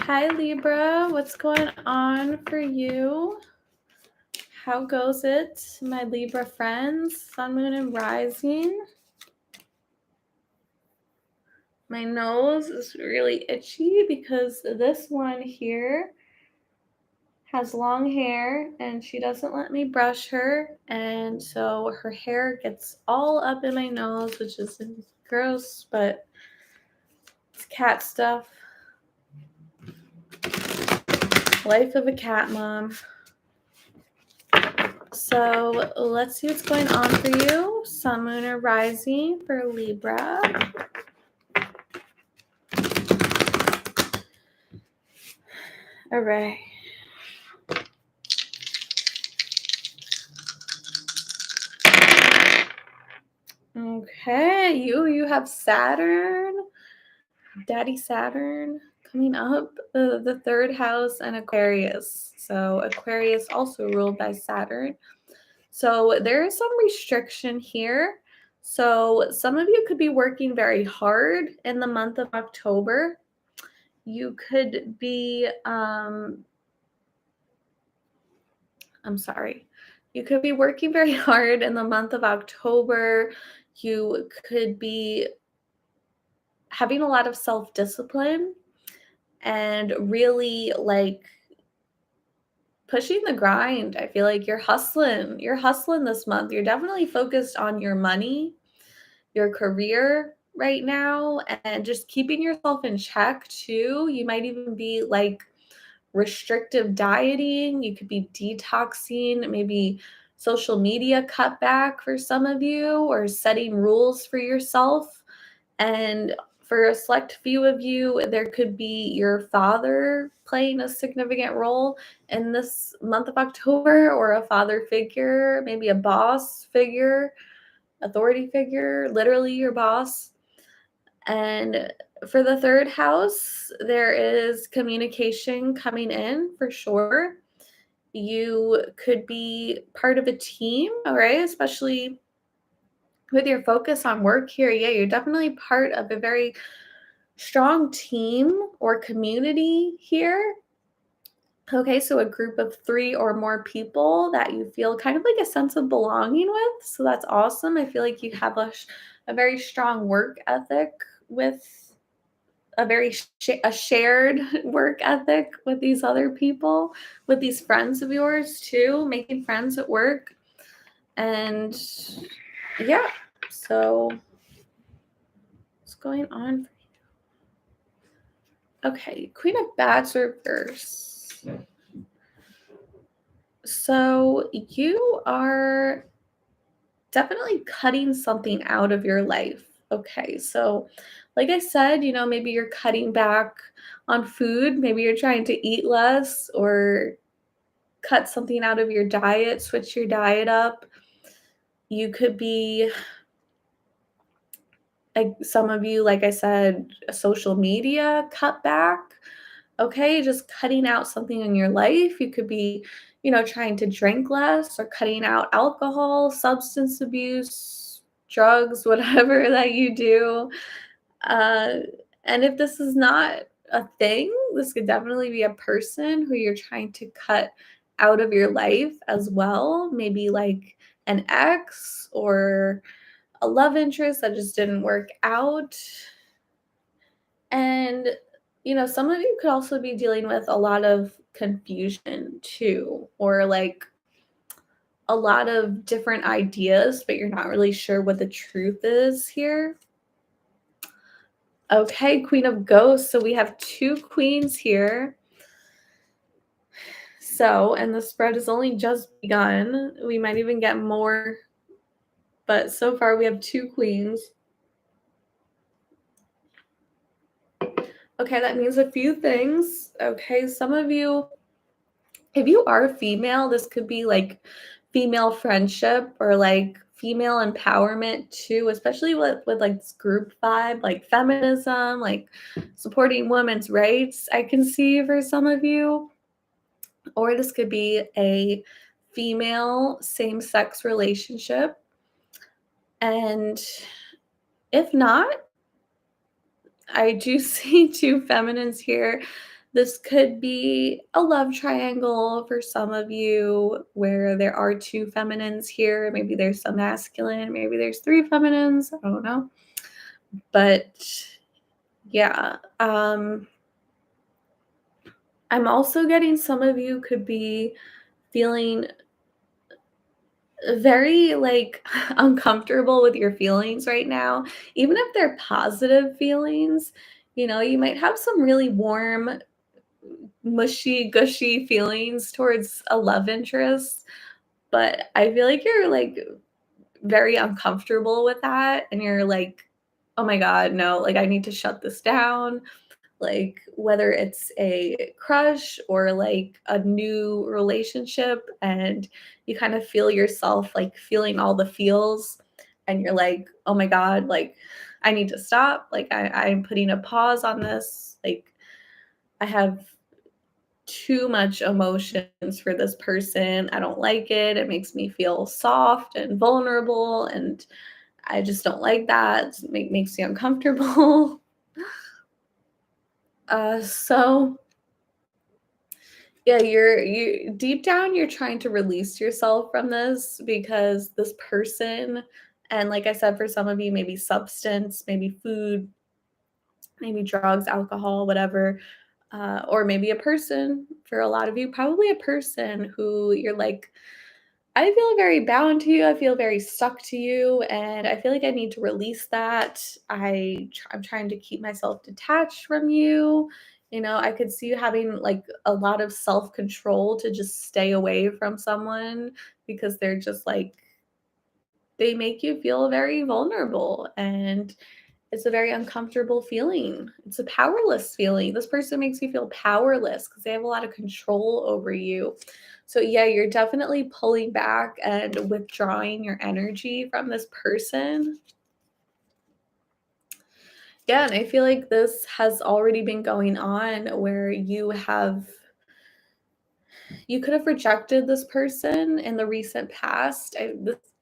Hi Libra, what's going on for you? How goes it, my Libra friends? Sun, Moon, and Rising. My nose is really itchy because this one here has long hair and she doesn't let me brush her, and so her hair gets all up in my nose, which is gross, but it's cat stuff. Life of a cat mom. So let's see what's going on for you. Sun, Moon, or Rising for Libra. All right. Okay, you have Saturn, Daddy Saturn coming up, the third house, and Aquarius. So Aquarius also ruled by Saturn. So there is some restriction here. So some of you could be working very hard in the month of October. You could be, you could be working very hard in the month of October. You could be having a lot of self-discipline and really pushing the grind. I feel like you're hustling. You're hustling this month. You're definitely focused on your money, your career right now, and just keeping yourself in check too. You might even be restrictive dieting. You could be detoxing, maybe social media cutback for some of you, or setting rules for yourself. And for a select few of you, there could be your father playing a significant role in this month of October, or a father figure, maybe a boss figure, authority figure, literally your boss. And for the third house, there is communication coming in for sure. You could be part of a team, all right, especially with your focus on work here. Yeah, you're definitely part of a very strong team or community here. Okay, so a group of 3 or more people that you feel kind of like a sense of belonging with. So that's awesome. I feel like you have a very strong work ethic with a shared work ethic with these other people, with these friends of yours too, making friends at work. And yeah, so what's going on for you? Okay, Queen of Bats reverse. So you are definitely cutting something out of your life. Okay, so like I said, maybe you're cutting back on food. Maybe you're trying to eat less, or cut something out of your diet, switch your diet up. You could be, like some of you, like I said, a social media cutback. Okay, just cutting out something in your life. You could be, trying to drink less, or cutting out alcohol, substance abuse, drugs, whatever that you do. Uh, and if this is not a thing, this could definitely be a person who you're trying to cut out of your life as well. Maybe like an ex, or a love interest that just didn't work out. And, some of you could also be dealing with a lot of confusion too, or a lot of different ideas, but you're not really sure what the truth is here. Okay, Queen of Ghosts. So we have 2 queens here. So, and the spread has only just begun. We might even get more, but so far we have 2 queens. Okay, that means a few things. Okay, some of you, if you are female, this could be female friendship, or female empowerment too, especially with this group vibe, like feminism, like supporting women's rights. I can see for some of you. Or this could be a female same-sex relationship. And if not, I do see 2 feminines here This could be a love triangle for some of you where there are two feminines here. Maybe there's some masculine, maybe there's three feminines. I don't know. But yeah, I'm also getting some of you could be feeling very like uncomfortable with your feelings right now, even if they're positive feelings. You might have some really warm, mushy, gushy feelings towards a love interest, but I feel like you're like very uncomfortable with that. And you're like, oh my God, no, like I need to shut this down. Like whether it's a crush or like a new relationship, and you kind of feel yourself like feeling all the feels, and you're like, oh my God, like I need to stop. Like I'm putting a pause on this. Like I have too much emotions for this person. I don't like it. It makes me feel soft and vulnerable, and I just don't like that. Makes me uncomfortable. So yeah, you deep down you're trying to release yourself from this because this person, and like I said, for some of you, maybe substance, maybe food, maybe drugs, alcohol, whatever, or maybe a person. For a lot of you, probably a person who you're like, I feel very bound to you. I feel very stuck to you, and I feel like I need to release that. I'm trying to keep myself detached from you. I could see you having like a lot of self-control to just stay away from someone because they're just like they make you feel very vulnerable, and it's a very uncomfortable feeling. It's a powerless feeling. This person makes you feel powerless because they have a lot of control over you. So, yeah, you're definitely pulling back and withdrawing your energy from this person. Yeah, and I feel like this has already been going on where you could have rejected this person in the recent past.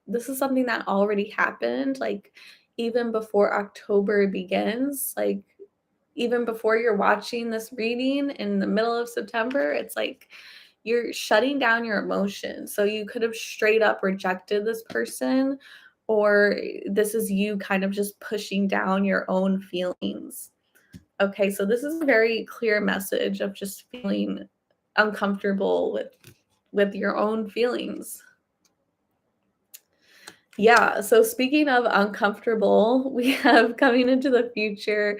This is something that already happened, like even before October begins, like even before you're watching this reading in the middle of September, it's like you're shutting down your emotions. So you could have straight up rejected this person, or this is you kind of just pushing down your own feelings. Okay, so this is a very clear message of just feeling uncomfortable with your own feelings. Yeah, so speaking of uncomfortable, we have coming into the future,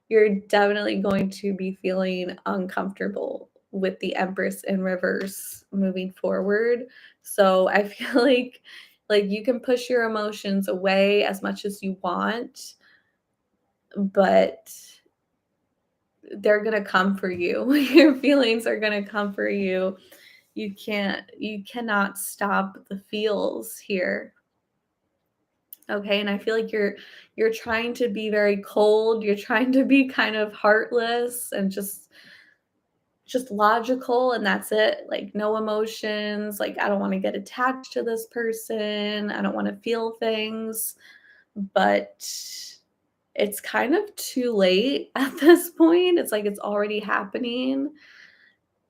you're definitely going to be feeling uncomfortable with the Empress in reverse moving forward. So I feel like you can push your emotions away as much as you want, but they're going to come for you. Your feelings are going to come for you. You cannot stop the feels here. Okay, and I feel like you're trying to be very cold. You're trying to be kind of heartless and just logical, and that's it. Like no emotions. Like I don't want to get attached to this person. I don't want to feel things, but it's kind of too late at this point. It's like it's already happening,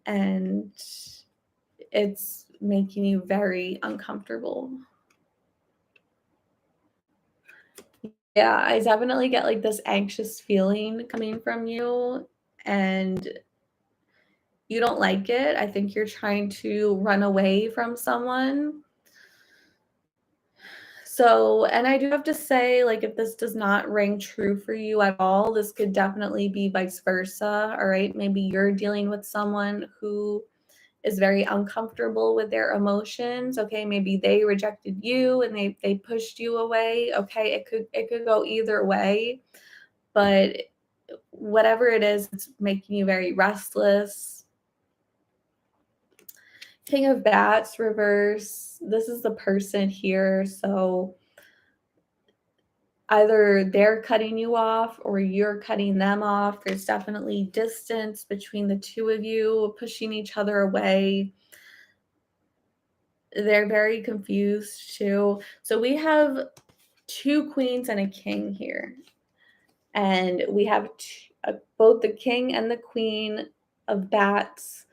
and it's making you very uncomfortable. Yeah, I definitely get like this anxious feeling coming from you, and you don't like it. I think you're trying to run away from someone. So, and I do have to say, like, if this does not ring true for you at all, this could definitely be vice versa. All right. Maybe you're dealing with someone who is very uncomfortable with their emotions. Okay. Maybe they rejected you and they pushed you away. Okay. It could go either way. But whatever it is, it's making you very restless. King of Bats reverse. This is the person here. So either they're cutting you off or you're cutting them off. There's definitely distance between the two of you, pushing each other away. They're very confused too. So we have two queens and a king here. And we have both the king and the queen. of bats,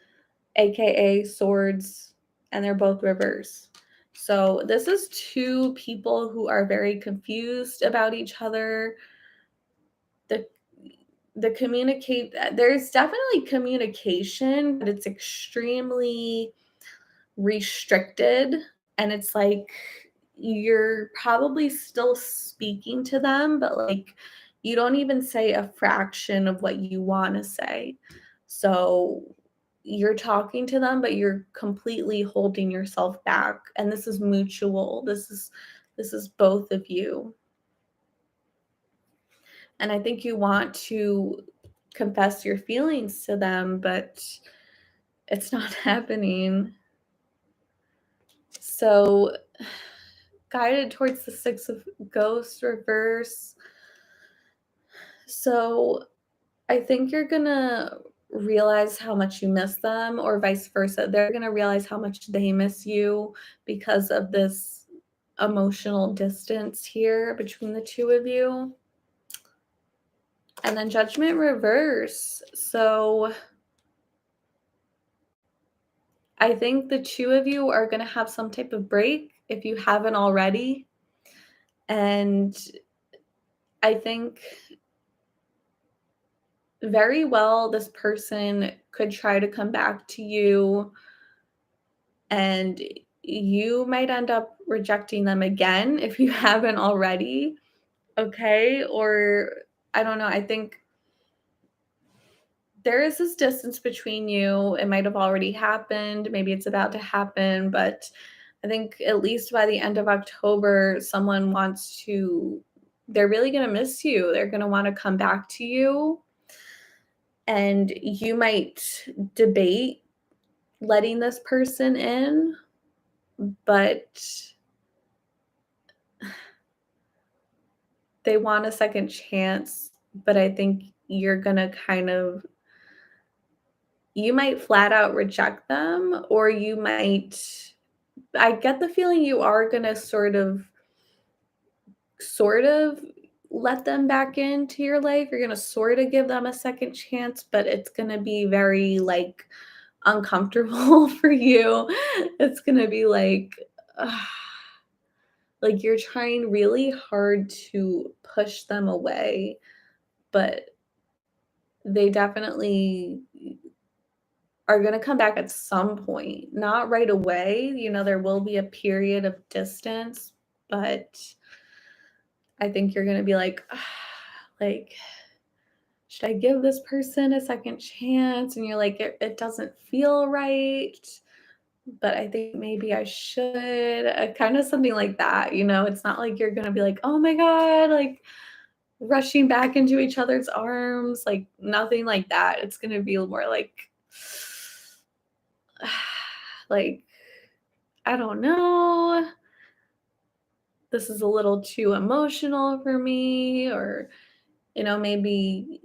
aka swords, and they're both reverse. So this is two people who are very confused about each other. The the communicate there's definitely communication, but it's extremely restricted, and it's like you're probably still speaking to them, but like you don't even say a fraction of what you want to say. So you're talking to them, but you're completely holding yourself back. And this is mutual. This is both of you. And I think you want to confess your feelings to them, but it's not happening. So guided towards the six of ghosts reverse. So I think you're gonna realize how much you miss them, or vice versa. They're gonna realize how much they miss you because of this emotional distance here between the two of you. And then judgment reverse. So I think the two of you are gonna have some type of break if you haven't already. And I think very well this person could try to come back to you, and you might end up rejecting them again if you haven't already. Okay, or I don't know, I think there is this distance between you. It might have already happened, maybe it's about to happen, but I think at least by the end of October someone wants to, they're really going to miss you, they're going to want to come back to you, and you might debate letting this person in, but they want a second chance. But I think you're gonna kind of, you might flat out reject them, or you might, I get the feeling you are gonna sort of let them back into your life. You're gonna sort of give them a second chance, but it's gonna be very like uncomfortable for you. It's gonna be like you're trying really hard to push them away, but they definitely are going to come back at some point, not right away. There will be a period of distance, but I think you're going to be like, like, should I give this person a second chance? And you're like, it doesn't feel right, but I think maybe I should. Kind of something like that. It's not like you're going to be like, oh my God, like rushing back into each other's arms, like nothing like that. It's going to be more like, I don't know, this is a little too emotional for me, or maybe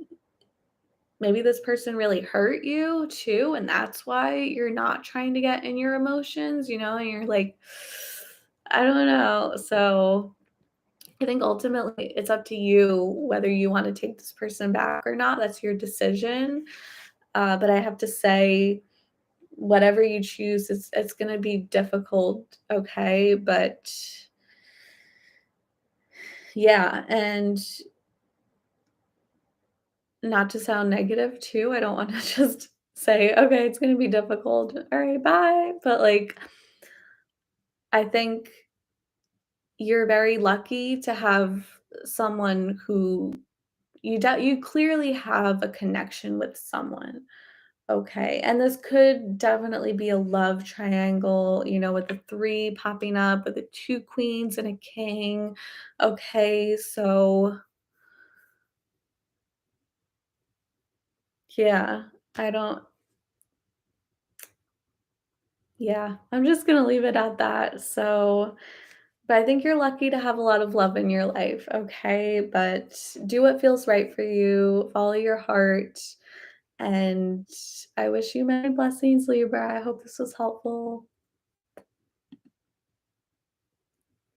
this person really hurt you too, and that's why you're not trying to get in your emotions, and you're like, I don't know. So I think ultimately it's up to you whether you want to take this person back or not. That's your decision. But I have to say, whatever you choose, it's going to be difficult, okay? But yeah, and not to sound negative too, I don't want to just say, okay, it's going to be difficult. All right, bye. But like, I think you're very lucky to have someone who you clearly have a connection with someone. Okay, and this could definitely be a love triangle, with the 3 popping up, with the 2 queens and a king. Okay, so yeah, I don't yeah, I'm just gonna leave it at that. So, but I think you're lucky to have a lot of love in your life, okay? But do what feels right for you, follow your heart, and I wish you many blessings, Libra. I hope this was helpful.